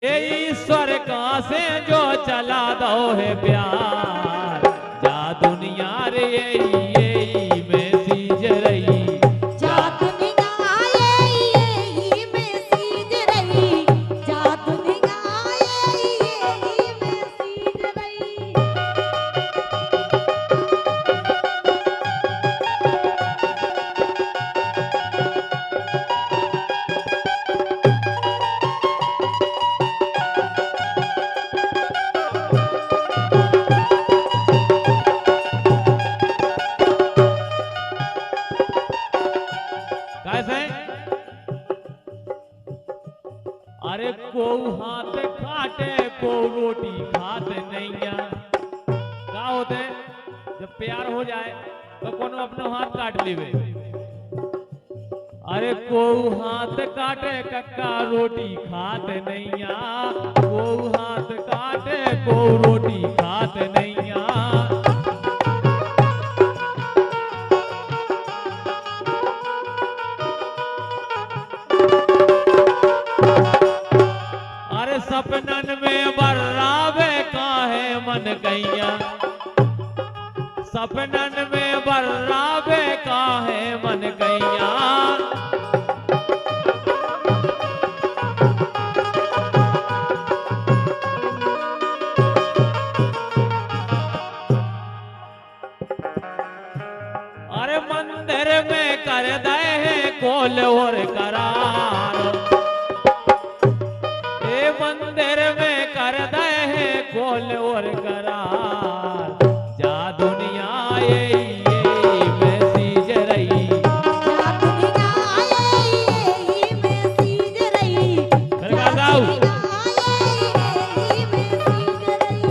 ये ईश्वर कहाँ से जो चला दो है प्यार, जा दुनिया रे यही में सीज रही, जा दुनिया यही में सीज रही, जा दुनिया यही में सीज रही। कैसे? अरे को हाथ खाटे को रोटी खाते नहीं क्या होते? जब प्यार हो जाए तो कोनो अपनो हाथ काट लेवे। अरे को हाथ काटे कक्का रोटी खाते नहीं, को हाथ काटे को रोटी खाते नहीं। अरे सपनन में बर्रावे काहे मन कैया, सपनन में बर्रावे काहे मन कैया। अरे मंदिर में कर दे कोल और करार, ए मंदिर में कर दे कोल और करार, जा दुनिया यही में सीज रही, जा दुनिया यही में सीज रही, फिर गा गाओ। यही में सीज रही।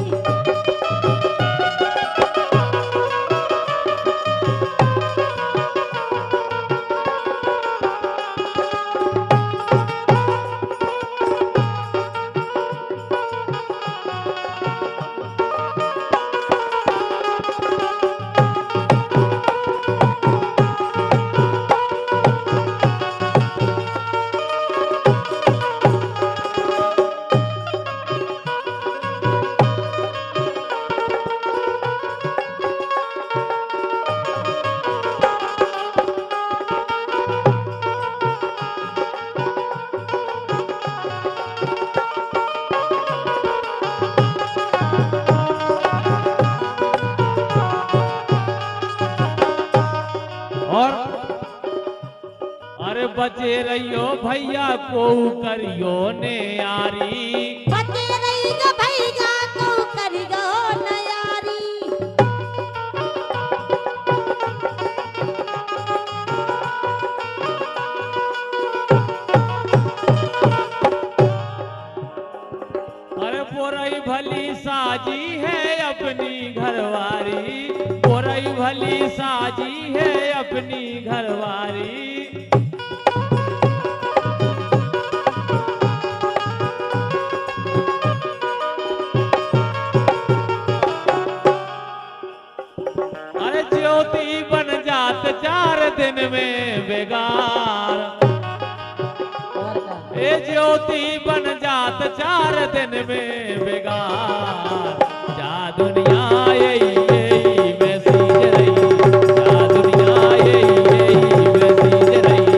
और अरे बचे रहियो भैया को करियो ने यारी, बचे रही जो भैया तो करियो नयारी। अरे पोरई भली साजी है अपनी घरवारी, पोरई भली साजी है अपनी घरवारी। अरे ज्योति बन जात 4 दिन में बेगार, ए ज्योति बन जात 4 दिन में बेगार, जा दुनिया यही में सीज रही, जा दुनिया यही में सीज रही।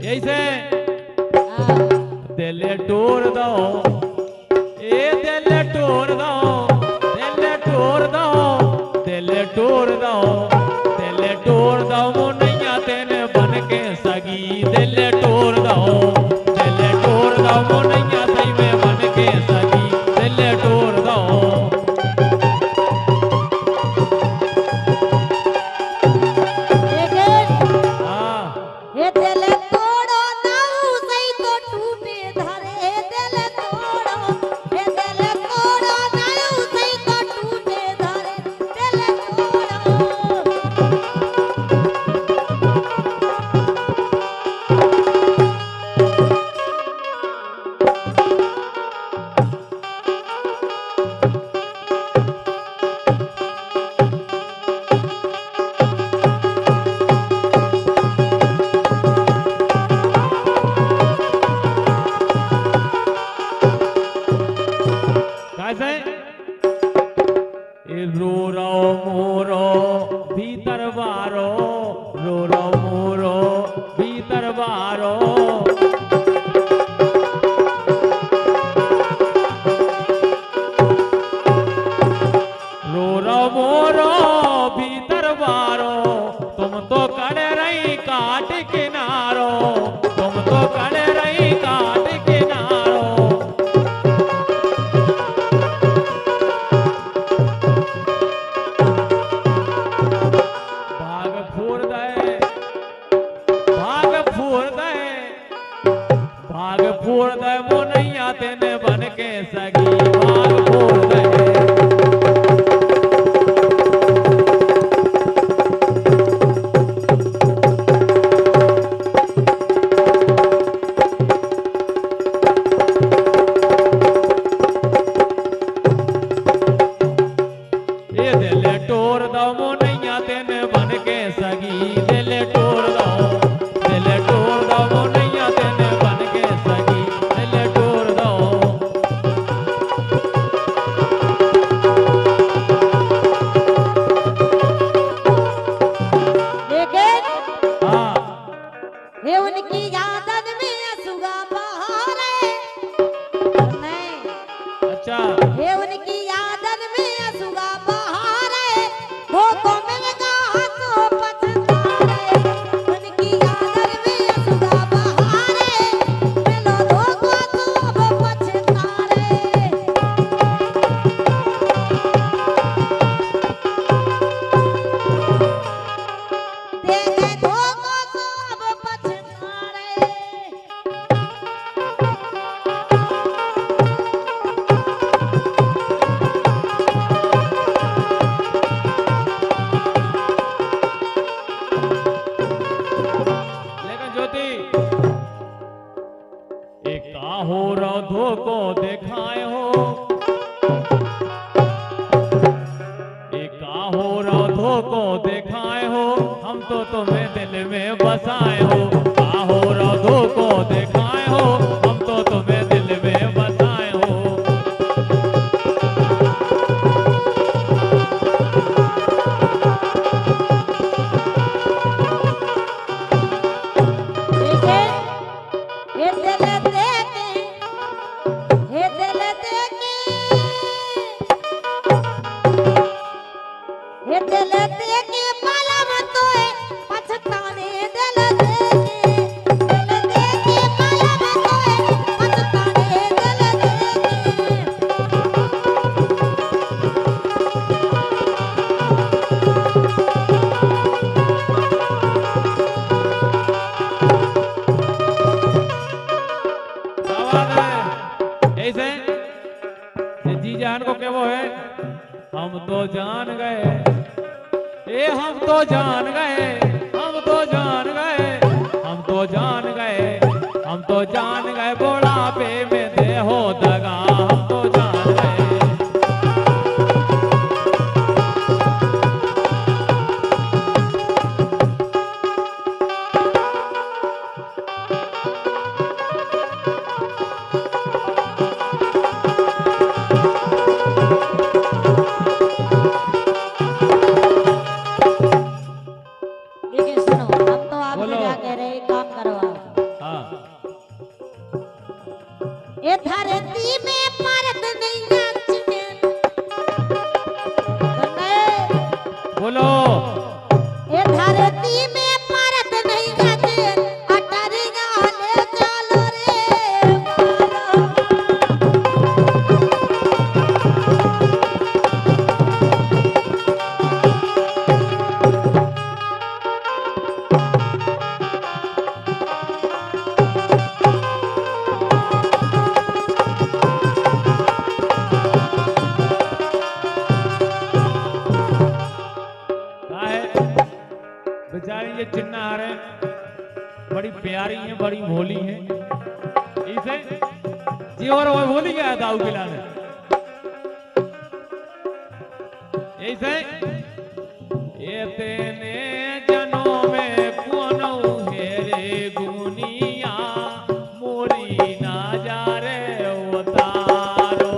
यही से दिल टोर दो, ए दिल टोर दो, दिल टोर दो, दिल टोर दो, दिल टोर दो मुनैया तेने बन के सगी, दिल टोर दो, दिल टोर दो मुनैया सही में बन के सगी, दिल टोर दो। हाँ ये दिल तोड़ो नाऊ सही तो टूटे धरे, दिल तोड़ो, ये दिल तोड़ो नाऊ सही तो टूटे धरे, दिल तोड़ो। कैसे रो रो मोरो भीतर बारो, रो रो मोरो भीतर बारो, रो रो मोरो भीतर बारो, तुम तो कड़े रही काट किनारो, तुम तो कड़े रही काट किनारो। भाग फूर दे, भाग फूर दे, भाग फूर दे मोनैया तेने बन के सगी, भाग फूर दे। बड़ी प्यारी है, बड़ी भोली है। इसे जी और वो भोली गया दाऊ पिलाने। ऐसे ये तेने जनों में कौन हेरे गुनिया मोरी ना जा रे उतारो।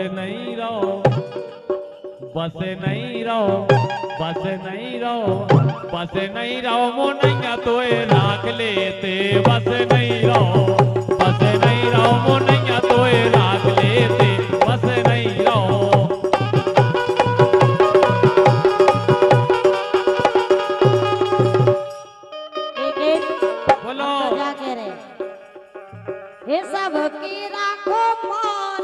नहीं रहो, बस नहीं रहो, बस नहीं रहो, बस नहीं रहो मोनैया तोए राख लेते, बस नहीं रहो, बस नहीं रहो मोनैया तोए राख लेते, बस नहीं रहो। बोलो क्या कह रहे हे सबकी राखो मान,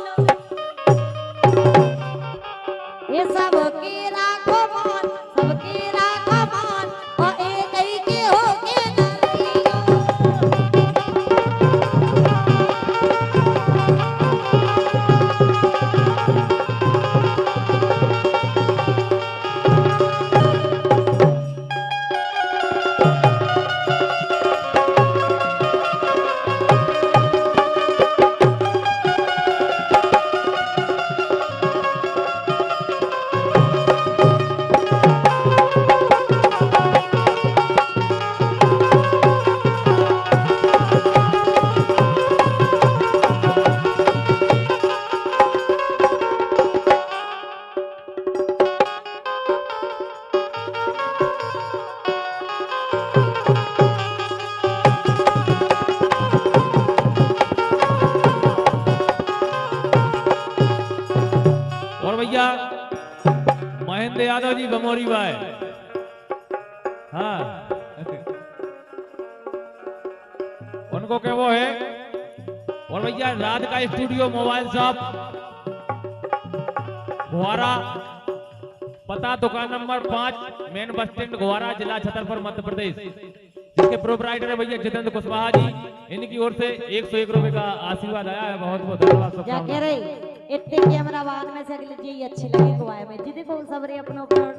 हे सबकी राखो मान, सबकी राखो मान, और एक ही के होके नरिया। और भैया महेंद्र यादव जी बमोरी भाई, हाँ उनको क्या वो है। और भैया रात का स्टूडियो मोबाइल शॉप घोवारा, पता दुकान नंबर 5 मेन बस स्टैंड घोवारा, जिला छतरपुर मध्य प्रदेश, जिसके प्रोपराइटर है भैया जितेंद्र कुशवाहा जी। इनकी ओर से 101 रुपए का आशीर्वाद आया है, बहुत बहुत धन्यवाद। क्या कह रहे इतने कैमरा वाहन में से अगले जी अच्छी लगी गुआए में जी, देखो सबरे अपने ऊपर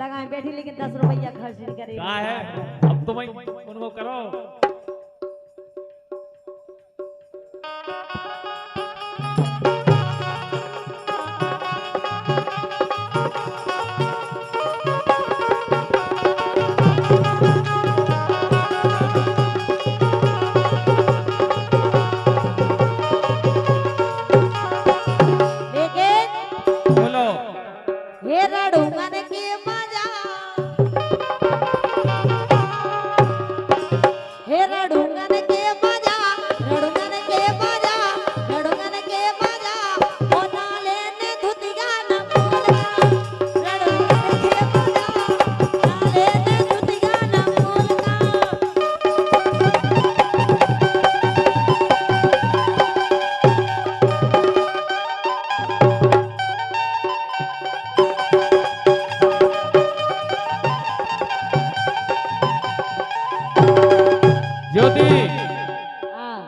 लगाए बैठी, लेकिन 10 रुपया खर्च नहीं करेगी। क्या है अब तुम उनको करो। बोलो हे रड़ूंगन के मजा, हे रड़ूंगन के मजा, रड़ूंगन के मजा, रड़ूंगन के मजा, ओ नाले ने धुतिया न मोलका, रड़ूंगन के मजा, नाले ने धुतिया न मोलका। ज्योति हाँ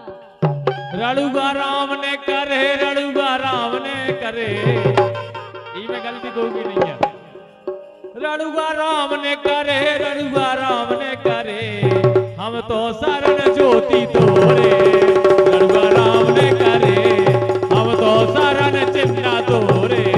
रड़ुगा राम ने करे, रड़ुगा राम ने करे, में गलती कोई भी नहीं है। रड़ुगा राम ने करे, रड़ुगा राम ने करे, हम तो शरण ज्योति तोरे, रड़ुगा राम ने करे, हम तो शरण चिन्ह तोरे।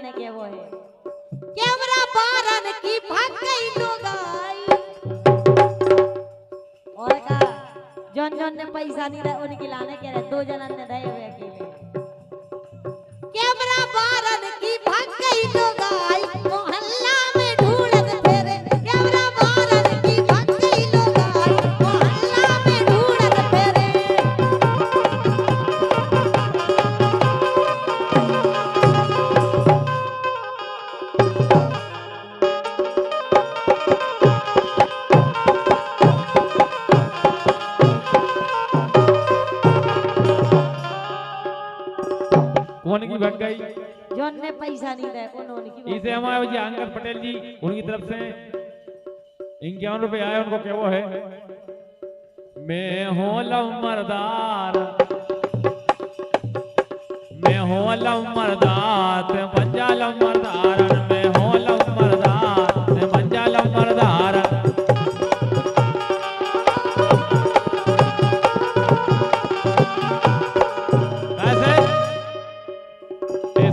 खिलाने के वो है कैमरा बारन की भाग गई लुगाई और का जौन जौन ने पैसा नहीं रहा उनके लाने के रहे 2 जनन ने दे हुए अकेले कैमरा बारन की भाग गई लुगाई मोहल्ला में ढूंढत फेरे कैमरा बारन की भाग गई लुगाई मोहल्ला में ढूंढत फेरे कौन की भाग गई? जौन ने पैसा नहीं दे कौन उनकी इसे हमारे जी अंगद पटेल जी उनकी तरफ से 51 रुपए आए उनको क्या वो है मैं हूँ लमरदार मैं हूँ लमरदार ते बंजा लमरदार मैं हूँ लमरदार ते बंजा लमरदार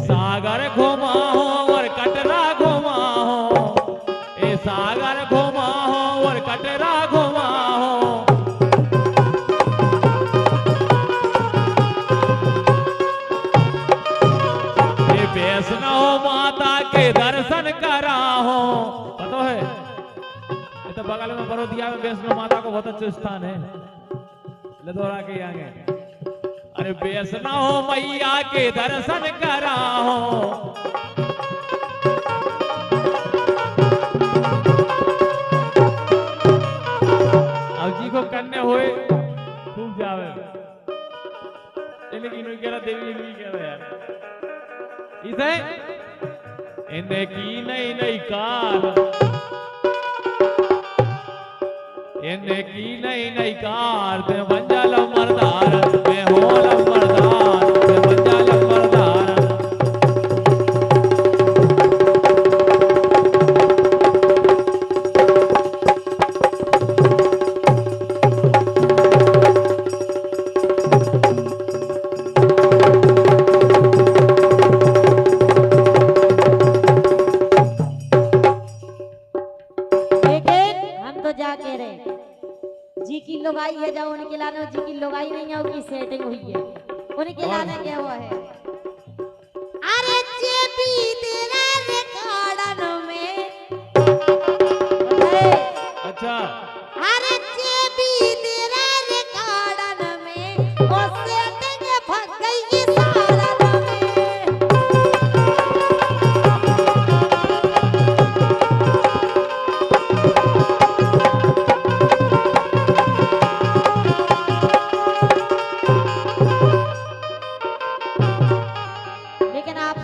सागर घुमा हो और कटरा घुमा हो ए सागर घुमा हो और कटरा घुमा हो ए वैष्णो माता के दर्शन करा हो पता है ये तो बगल में बड़ौदिया में वैष्णो माता को बहुत अच्छा स्थान है लदौरा के आगे अरे वैष्णो मैया के दर्शन करा हो अब जी को करने हुए खूब जावे लेकिन इन्होंने कह रहा देवी नहीं कह रहा यार इसे इन्हें की नई नई कार इन्हें की नई नई कार ते मंजल मरदार मैं हो लमरदार ते मंजल मरदार जी की लुगाई है जाओ उनके लाने जी की लुगाई नहीं है उनकी सेटिंग हुई है उनके लाने क्या हुआ है अरे जेबी तेरा रिकॉर्डन में अच्छा अरे जेबी तेरा रिकॉर्डन में वो सेटिंग फंस गई सारन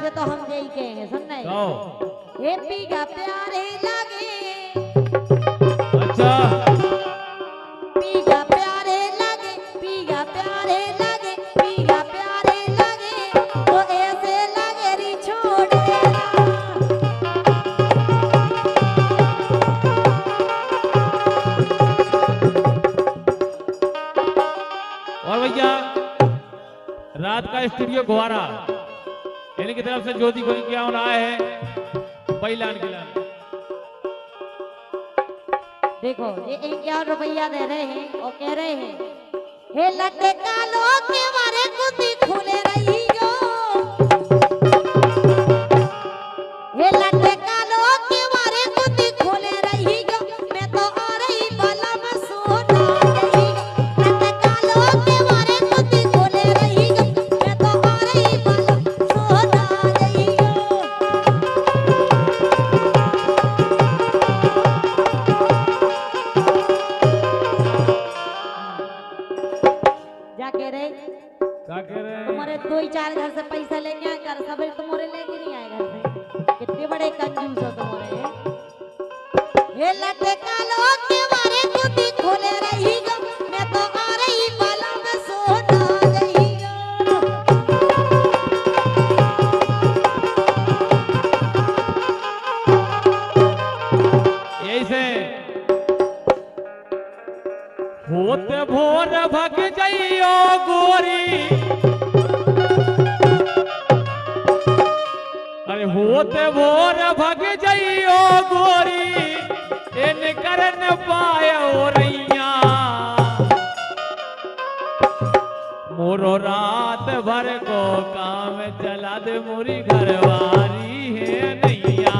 में तो हम यही कहेंगे सुनना है पी का प्यारे लगे अच्छा पी का प्यारे लगे पी का प्यारे लगे पी का प्यारे लगे तो ऐसे लगे री छोड़ और भैया रात का स्टूडियो गुवारा इनकी तरफ से ज्योति को क्या होना है पहिलान खिलान देखो ये 51 रुपया दे रहे हैं और कह रहे हैं हे लट्टे कालो के मारे कुत्ती खुले रही जो हे लट्टे कालो के मारे कुत्ती खुले रही जो मैं तो आ रही बाला में सोना गई लट्टे कालो के मारे कुत्ती खुले रही जो मैं तो आ रही बाला सोना गई क्या कह रहे हैं तुम्हारे 2-4 घर से पैसा लेके आए कर सब तुम्हारे लेके नहीं आए घर से कितने बड़े कंजूस हो तुम्हारे ये लट्टे कालो के मारे कुत्ती खोले रही गो मैं तो आ रही बाला में सोना गई यही से होते भोर भग जाइयो गोरी अरे होत होते भोर भग जइयो गोरी इन करन पायो रैया मोरो रात भर को काम चला दे मोरी घरवारी है नैया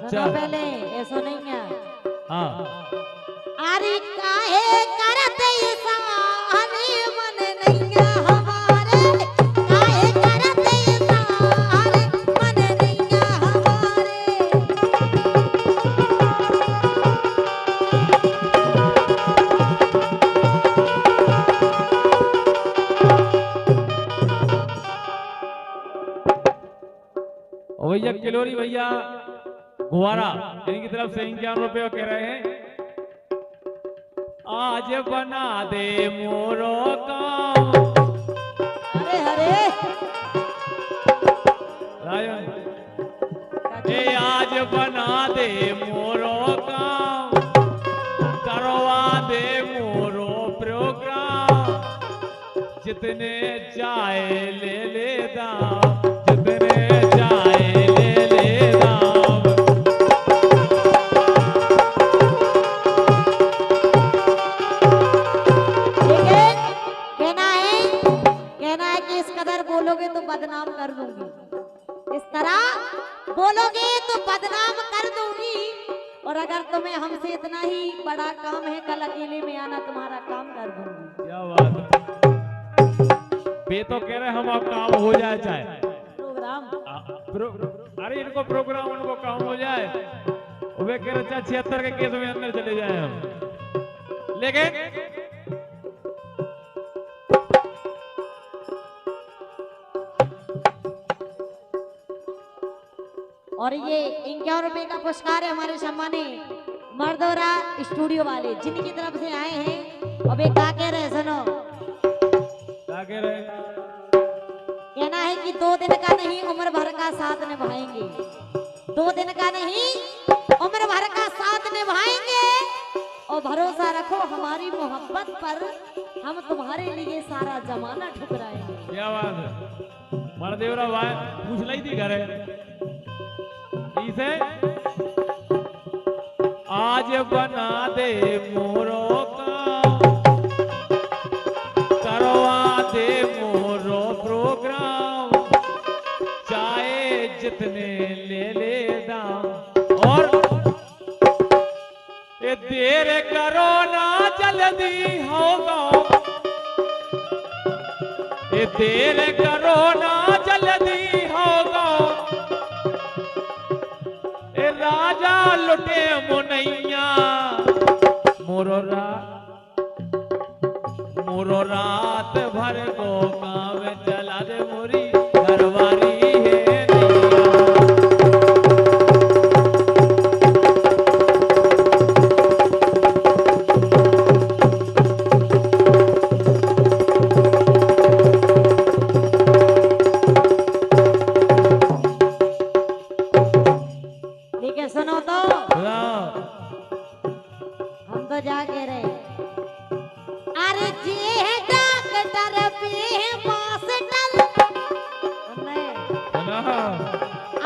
सुनो पहले ऐसो नहीं है हाँ अरे काहे करते सारे मन नहीं है हमारे काहे करते सारे मन नहीं है हमारे और भैया किलोरी भैया गुवारा इनकी तरफ से 51 रुपये कह रहे हैं आज बना दे मोरो काम अरे अरे राजन ए आज बना दे मोरो काम करवा दे मोरो प्रोग्राम जितने चाहे ले ले दाम जितने चाहे ले ले दाम कहना है कि इस कदर बोलोगे तो बदनाम कर दूंगी इस तरह बोलोगे तो बदनाम कर दूंगी और अगर तुम्हें हमसे इतना ही बड़ा काम है कल अकेले में आना तुम्हारा काम कर दूंगी क्या बात है बे तो कह रहे हम अब काम हो जाए चाहे प्रोग्राम अरे इनको प्रोग्राम उनको काम हो जाए वे कह रहे चाहे 76 के केस में अंदर चले जाए हम लेकिन और ये 51 रुपए का पुरस्कार है हमारे सम्मानी मर्दोरा स्टूडियो वाले जिनकी तरफ से आए हैं और वे क्या कह रहे सुनो क्या कह रहे कहना है कि 2 दिन का नहीं उम्र भर का साथ निभाएंगे 2 दिन का नहीं उम्र भर का साथ निभाएंगे और भरोसा रखो हमारी मोहब्बत पर हम तुम्हारे लिए सारा जमाना ठुकराएंगे क्या बात है मरदेवरा भाई पूछ ली थी घरे इसे आज बना दे मोरो काम करवा दे मोरो प्रोग्राम चाहे जितने ले ले दाम और ये देर करो ना जल्दी होगा ये देर करो ना जल्दी होगा ए राजा लुटे मुनैया मोरो रात भर को काम चला दे मोरी घरवारी है ठीक है सुनो तो हाँ। हम तो जा के रहे अरे जी है डॉक्टर भी है मास्टर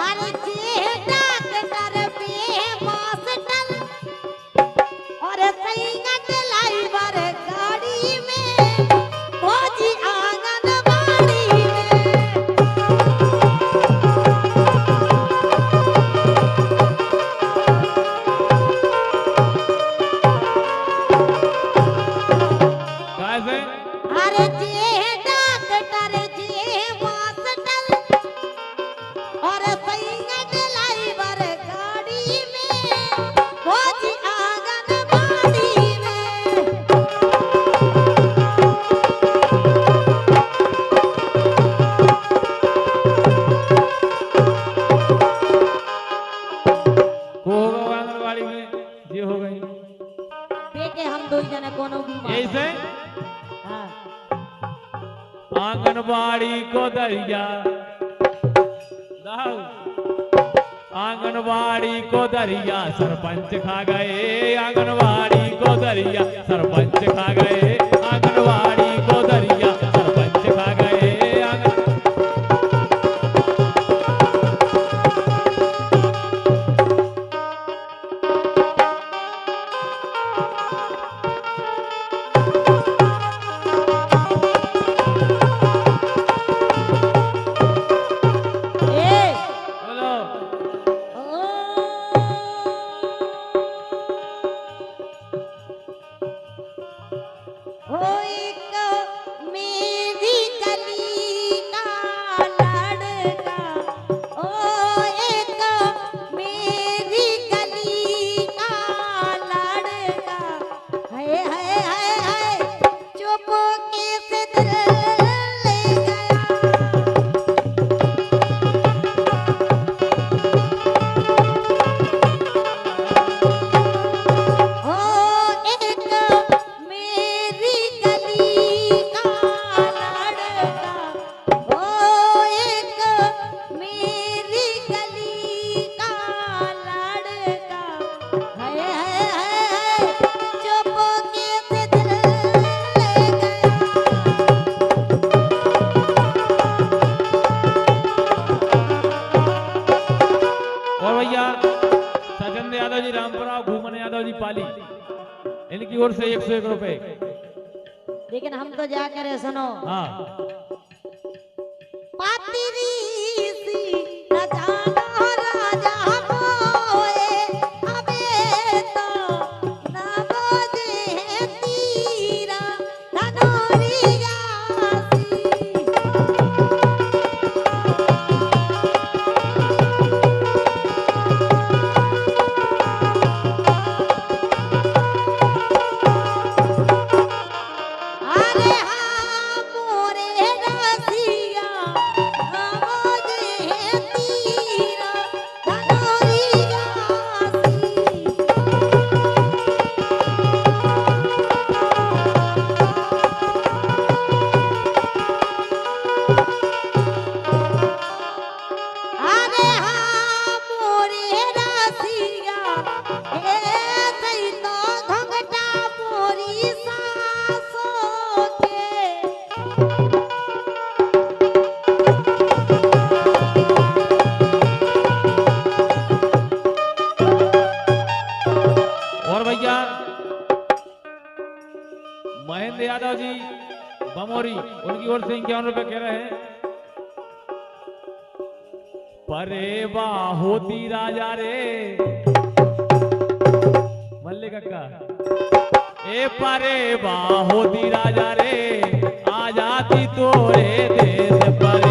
अरे जी है डॉक्टर भी है मास्टर और सैयद लाइवर गाड़ी में फौजी आंगनबाड़ी में अरे जी है डॉक्टर जी है मास्टर और सैयद दरिया दाऊ आंगनवाड़ी को दरिया सरपंच खा गए, आंगनवाड़ी को दरिया सरपंच खा गए, आंगनवाड़ी को दरिया सरपंच खा गए। इनकी ओर से 101 रुपए। लेकिन हम तो जा करे सुनो। हाँ पातिरी सी न जानो राजा मोए, अबे तो न बोझे तीरा धनोरिया सी। महेंद्र यादव जी बमोरी, उनकी ओर से 51 रुपए कह रहे हैं। परे होती राजा रे मल्ले कक्का, ए परे होती राजा रे आ जाती तोरे देश परे।